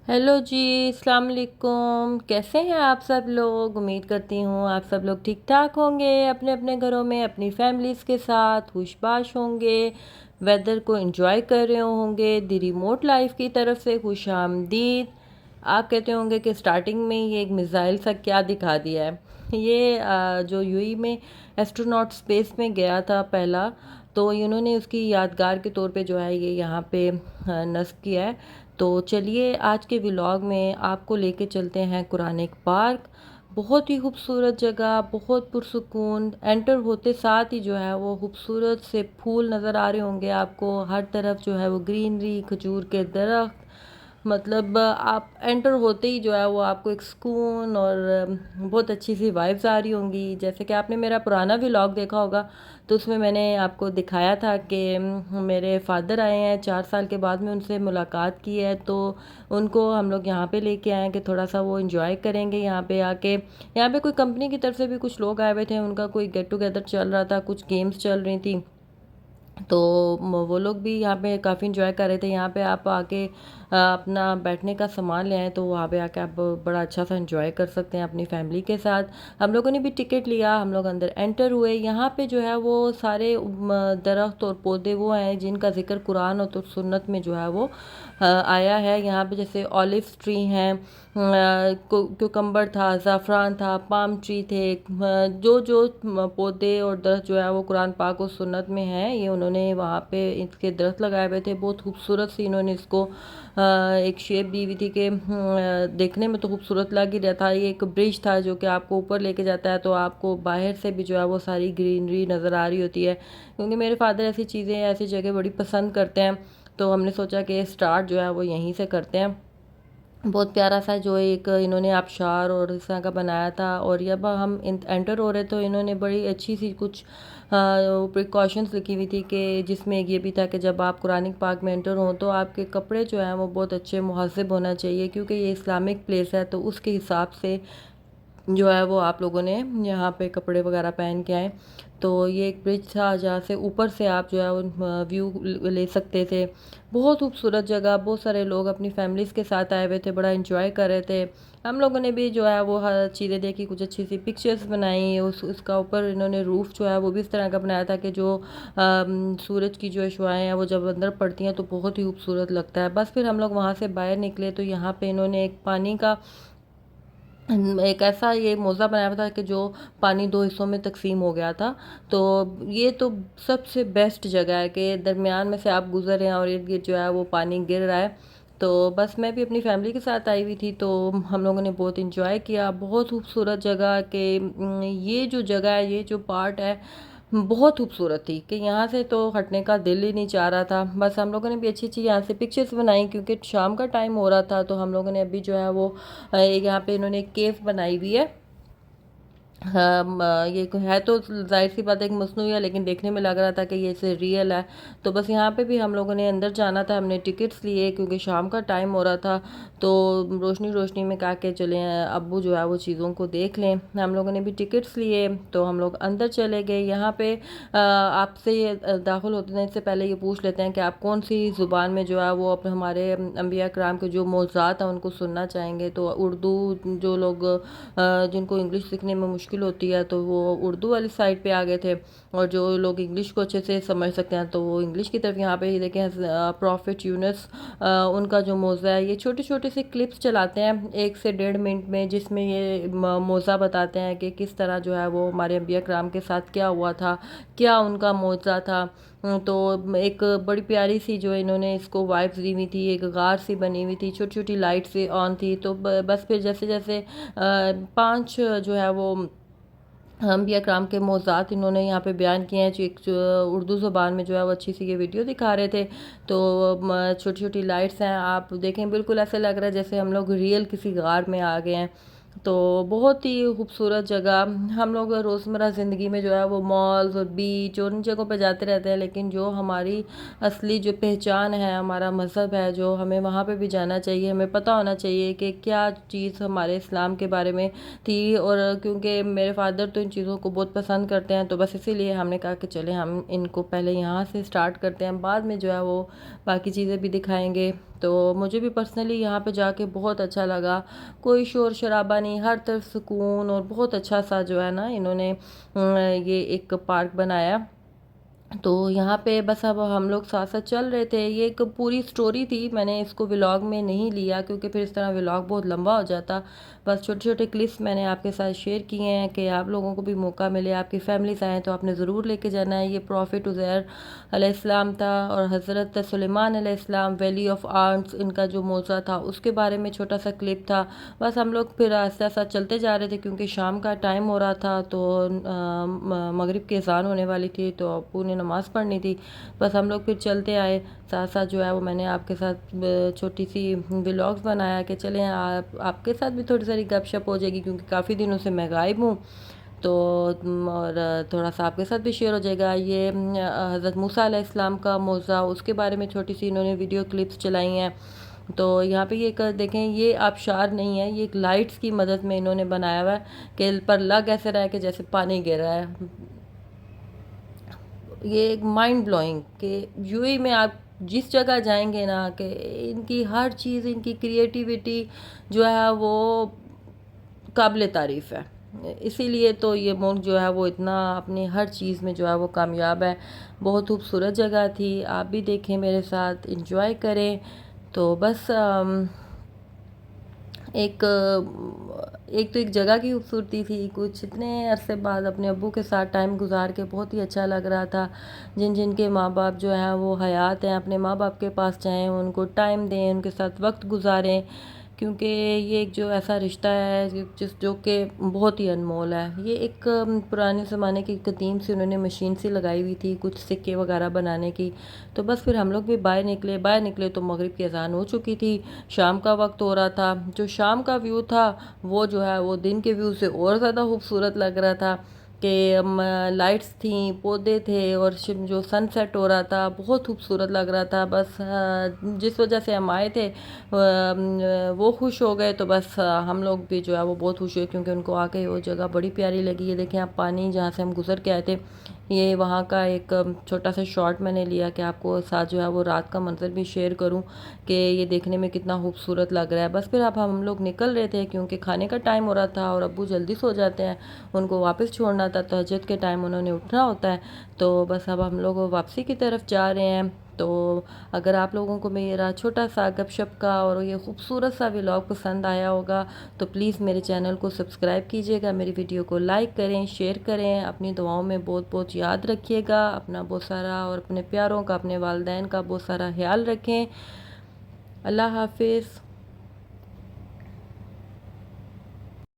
Hello जी, अस्सलाम वालेकुम। कैसे हैं आप सब लोग? उम्मीद करती हूँ आप सब लोग ठीक ठाक होंगे, अपने अपने घरों में अपनी फैमिलीज़ के साथ खुशबाश होंगे, वेदर को एंजॉय कर रहे होंगे। द रिमोट लाइफ की तरफ से खुश आमदीद। आप कहते होंगे कि स्टार्टिंग में ये एक मिसाइल सा क्या दिखा दिया है। ये जो यूएई में एस्ट्रोनॉट स्पेस में गया था पहला, तो इन्होंने उसकी यादगार के तौर पे जो है ये यहाँ पे नस्ब किया है। तो चलिए आज के व्लॉग में आपको लेके चलते हैं कुरानिक पार्क। बहुत ही खूबसूरत जगह, बहुत पुरसुकून। एंटर होते साथ ही जो है वो खूबसूरत से फूल नज़र आ रहे होंगे आपको, हर तरफ जो है वो ग्रीनरी, खजूर के दरख्त। मतलब आप एंटर होते ही जो है वो आपको एक सुकून और बहुत अच्छी सी वाइब्स आ रही होंगी। जैसे कि आपने मेरा पुराना व्लॉग देखा होगा, तो उसमें मैंने आपको दिखाया था कि मेरे फादर आए हैं 4 साल के बाद में उनसे मुलाकात की है, तो उनको हम लोग यहाँ पे लेके आए हैं कि थोड़ा सा वो इन्जॉय करेंगे यहाँ पे आके। यहाँ पे कोई कंपनी की तरफ से भी कुछ लोग आए हुए थे, उनका कोई गेट टुगेदर चल रहा था, कुछ गेम्स चल रही थी, तो वो लोग भी यहाँ पे काफ़ी इंजॉय कर रहे थे। यहाँ पे आप आके अपना बैठने का सामान ले आए, तो वहाँ पे आके आप बड़ा अच्छा सा इंजॉय कर सकते हैं अपनी फैमिली के साथ। हम लोगों ने भी टिकट लिया, हम लोग अंदर एंटर हुए। यहाँ पे जो है वो सारे दरख्त और पौधे वो हैं जिनका जिक्र कुरान और तो सुन्नत में जो है वो आया है। यहाँ पे जैसे ऑलिव ट्री हैं, क्यूकम्बर था, ज़ाफ़रान था, पाम ट्री थे। जो जो पौधे और दरख्त जो है वो कुरान पाक और सुन्नत में है, ये उन्होंने वहाँ पे इसके दरख्त लगाए हुए थे। बहुत खूबसूरत सी इन्होंने इसको एक शेप दी हुई थी कि देखने में तो खूबसूरत लग ही रहा था। ये एक ब्रिज था जो कि आपको ऊपर लेके जाता है, तो आपको बाहर से भी जो है वो सारी ग्रीनरी नज़र आ रही होती है। क्योंकि मेरे फादर ऐसी चीज़ें, ऐसी जगह बड़ी पसंद करते हैं, तो हमने सोचा कि स्टार्ट जो है वो यहीं से करते हैं। बहुत प्यारा सा जो एक इन्होंने आबशार और इस तरह का बनाया था। और जब हम एंटर हो रहे तो इन्होंने बड़ी अच्छी सी कुछ प्रिकॉशंस लिखी हुई थी कि जिसमें एक ये भी था कि जब आप कुरानिक पार्क में एंटर हों तो आपके कपड़े जो हैं वो बहुत अच्छे मुहज़्ज़ब होना चाहिए, क्योंकि ये इस्लामिक प्लेस है, तो उसके हिसाब से जो है वो आप लोगों ने यहाँ पे कपड़े वगैरह पहन के आए। तो ये एक ब्रिज था जहाँ से ऊपर से आप जो है वो व्यू ले सकते थे। बहुत खूबसूरत जगह, बहुत सारे लोग अपनी फैमिलीज़ के साथ आए हुए थे, बड़ा इंजॉय कर रहे थे। हम लोगों ने भी जो है वो हर चीज़ें देखी, कुछ अच्छी सी पिक्चर्स बनाई। उसका ऊपर इन्होंने रूफ़ जो है वो भी इस तरह का बनाया था कि जो सूरज की जो शुआएँ हैं वो जब अंदर पड़ती हैं तो बहुत ही खूबसूरत लगता है। बस फिर हम लोग वहाँ से बाहर निकले तो यहाँ पे इन्होंने एक पानी का एक ऐसा ये मौज़ा बनाया हुआ था कि जो पानी दो हिस्सों में तकसीम हो गया था। तो ये तो सबसे बेस्ट जगह है कि दरमियान में से आप गुजर रहे हैं और इर्द गिर्द जो है वो पानी गिर रहा है। तो बस मैं भी अपनी फैमिली के साथ आई हुई थी, तो हम लोगों ने बहुत इंजॉय किया। बहुत खूबसूरत जगह के ये जो जगह है, ये जो पार्ट है, बहुत खूबसूरत थी कि यहाँ से तो हटने का दिल ही नहीं चाह रहा था। बस हम लोगों ने भी अच्छी अच्छी यहाँ से पिक्चर्स बनाई, क्योंकि शाम का टाइम हो रहा था। तो हम लोगों ने अभी जो है वो एक यहाँ पे इन्होंने एक केव बनाई हुई है। हाँ, ये है तो जाहिर सी बात है, एक मसनू है, लेकिन देखने में लग रहा था कि ये से रियल है। तो बस यहाँ पे भी हम लोगों ने अंदर जाना था, हमने टिकट्स लिए क्योंकि शाम का टाइम हो रहा था। तो रोशनी रोशनी में कहा के चले हैं अब्बू जो है वो चीज़ों को देख लें। हम लोगों ने भी टिकट्स लिए, तो हम लोग अंदर चले गए। यहाँ पे आपसे ये दाखिल होते हैं इससे पहले ये पूछ लेते हैं कि आप कौन सी ज़ुबान में जो है वो अपने हमारे अम्बिया कराम के जो मौज़ात हैं उनको सुनना चाहेंगे। तो उर्दू, जो लोग जिनको इंग्लिश सीखने में मुश्किल होती है तो वो उर्दू वाली साइड पे आ गए थे, और जो लोग इंग्लिश को अच्छे से समझ सकते हैं तो वो इंग्लिश की तरफ। यहाँ पे ही देखें प्रॉफिट यूनुस, उनका जो मौज़ा है, ये छोटे छोटे से क्लिप्स चलाते हैं 1 से 1.5 मिनट में, जिसमें ये मौज़ा बताते हैं कि किस तरह जो है वो हमारे अम्बिया कराम के साथ क्या हुआ था, क्या उनका मौज़ा था। तो एक बड़ी प्यारी सी जो इन्होंने इसको वाइब्स दी हुई थी, एक गार सी बनी हुई थी, छोटी छोटी लाइट सी ऑन थी। तो बस फिर जैसे जैसे 5 जो है वो अम्बिया कराम के मौज़ात इन्होंने यहाँ पे बयान किए हैं, जो एक जो उर्दू ज़ुबान में जो है वो अच्छी सी ये वीडियो दिखा रहे थे। तो छोटी छोटी लाइट्स हैं, आप देखें बिल्कुल ऐसे लग रहा है जैसे हम लोग रियल किसी गार में आ गए हैं। तो बहुत ही खूबसूरत जगह। हम लोग रोज़मर्रा ज़िंदगी में जो है वो मॉल्स और बीच और उन जगहों पे जाते रहते हैं, लेकिन जो हमारी असली जो पहचान है, हमारा मज़हब है, जो हमें वहाँ पे भी जाना चाहिए। हमें पता होना चाहिए कि क्या चीज़ हमारे इस्लाम के बारे में थी। और क्योंकि मेरे फादर तो इन चीज़ों को बहुत पसंद करते हैं, तो बस इसीलिए हमने कहा कि चले हम इनको पहले यहाँ से स्टार्ट करते हैं, बाद में जो है वो बाकी चीज़ें भी दिखाएंगे। तो मुझे भी पर्सनली यहाँ पे जाके बहुत अच्छा लगा। कोई शोर शराबा नहीं, हर तरफ सुकून, और बहुत अच्छा सा जो है ना इन्होंने ये एक पार्क बनाया। तो यहाँ पे बस अब हम लोग साथ साथ चल रहे थे। ये एक पूरी स्टोरी थी, मैंने इसको व्लॉग में नहीं लिया क्योंकि फिर इस तरह व्लॉग बहुत लंबा हो जाता। बस छोटे छोटे क्लिप्स मैंने आपके साथ शेयर किए हैं कि आप लोगों को भी मौका मिले, आपकी फैमिलीज आएँ तो आपने ज़रूर लेके जाना है। ये प्रॉफिट उज़ैर अलैहिस्सलाम था और हज़रत सुलेमान अलैहिस्सलाम वैली ऑफ आर्ट्स इनका जो मौज़ा था उसके बारे में छोटा सा क्लिप था। बस हम लोग फिर आस्ते आस्ते चलते जा रहे थे क्योंकि शाम का टाइम हो रहा था, तो मगरिब की अज़ान होने वाली थी, तो अब्बू ने नमाज़ पढ़नी थी। बस हम लोग फिर चलते आए साथ साथ जो है वो मैंने आपके साथ छोटी सी व्लॉग्स बनाया कि चलें आपके साथ भी थोड़ी सारी गपशप हो जाएगी क्योंकि काफ़ी दिनों से मैं गायब हूँ। तो और थोड़ा सा आपके साथ भी शेयर हो जाएगा। ये हज़रत मूसा अलैहिस्सलाम का मौज़ा, उसके बारे में छोटी सी इन्होंने वीडियो क्लिप्स चलाई हैं। तो यहाँ पे ये देखें, ये आबशार नहीं है, ये एक लाइट्स की मदद में इन्होंने बनाया हुआ है कि पर लग ऐसे रहा है कि जैसे पानी गिर रहा है। ये एक माइंड ब्लोइंग कि यूएई में आप जिस जगह जाएंगे ना कि इनकी हर चीज़, इनकी क्रिएटिविटी जो है वो काबिल तारीफ़ है। इसीलिए तो ये मुल्क जो है वो इतना अपनी हर चीज़ में जो है वो कामयाब है। बहुत खूबसूरत जगह थी, आप भी देखें मेरे साथ, इंजॉय करें। तो बस एक एक तो एक जगह की खूबसूरती थी, कुछ इतने अरसे बाद अपने अब्बू के साथ टाइम गुजार के बहुत ही अच्छा लग रहा था। जिन जिन के माँ बाप जो हैं वो हयात हैं, अपने माँ बाप के पास जाएं, उनको टाइम दें, उनके साथ वक्त गुजारें, क्योंकि ये एक जो ऐसा रिश्ता है जो कि बहुत ही अनमोल है। ये एक पुराने ज़माने की कदीम सी उन्होंने मशीन सी लगाई हुई थी कुछ सिक्के वगैरह बनाने की। तो बस फिर हम लोग भी बाहर निकले तो मगरिब की अज़ान हो चुकी थी, शाम का वक्त हो रहा था। जो शाम का व्यू था वो जो है वो दिन के व्यू से और ज़्यादा खूबसूरत लग रहा था कि लाइट्स थी, पौधे थे, और जो सनसेट हो रहा था बहुत खूबसूरत लग रहा था। बस जिस वजह से हम आए थे वो खुश हो गए, तो बस हम लोग भी जो है वो बहुत खुश हुए क्योंकि उनको आके वो जगह बड़ी प्यारी लगी। ये देखें आप, पानी जहाँ से हम गुजर के आए थे, ये वहाँ का एक छोटा सा शॉट मैंने लिया कि आपको साथ जो है वो रात का मंजर भी शेयर करूँ कि ये देखने में कितना खूबसूरत लग रहा है। बस फिर अब हम लोग निकल रहे थे क्योंकि खाने का टाइम हो रहा था और अब्बू जल्दी सो जाते हैं, उनको वापस छोड़ना था, तहज्जुद के टाइम उन्होंने उठना होता है। तो बस अब हम लोग वापसी की तरफ जा रहे हैं। तो अगर आप लोगों को मेरा छोटा सा गपशप का और ये खूबसूरत सा व्लॉग पसंद आया होगा तो प्लीज़ मेरे चैनल को सब्सक्राइब कीजिएगा, मेरी वीडियो को लाइक करें, शेयर करें, अपनी दुआओं में बहुत बहुत याद रखिएगा। अपना बहुत सारा और अपने प्यारों का, अपने वालिदैन का बहुत सारा ख्याल रखें। अल्लाह हाफिज़।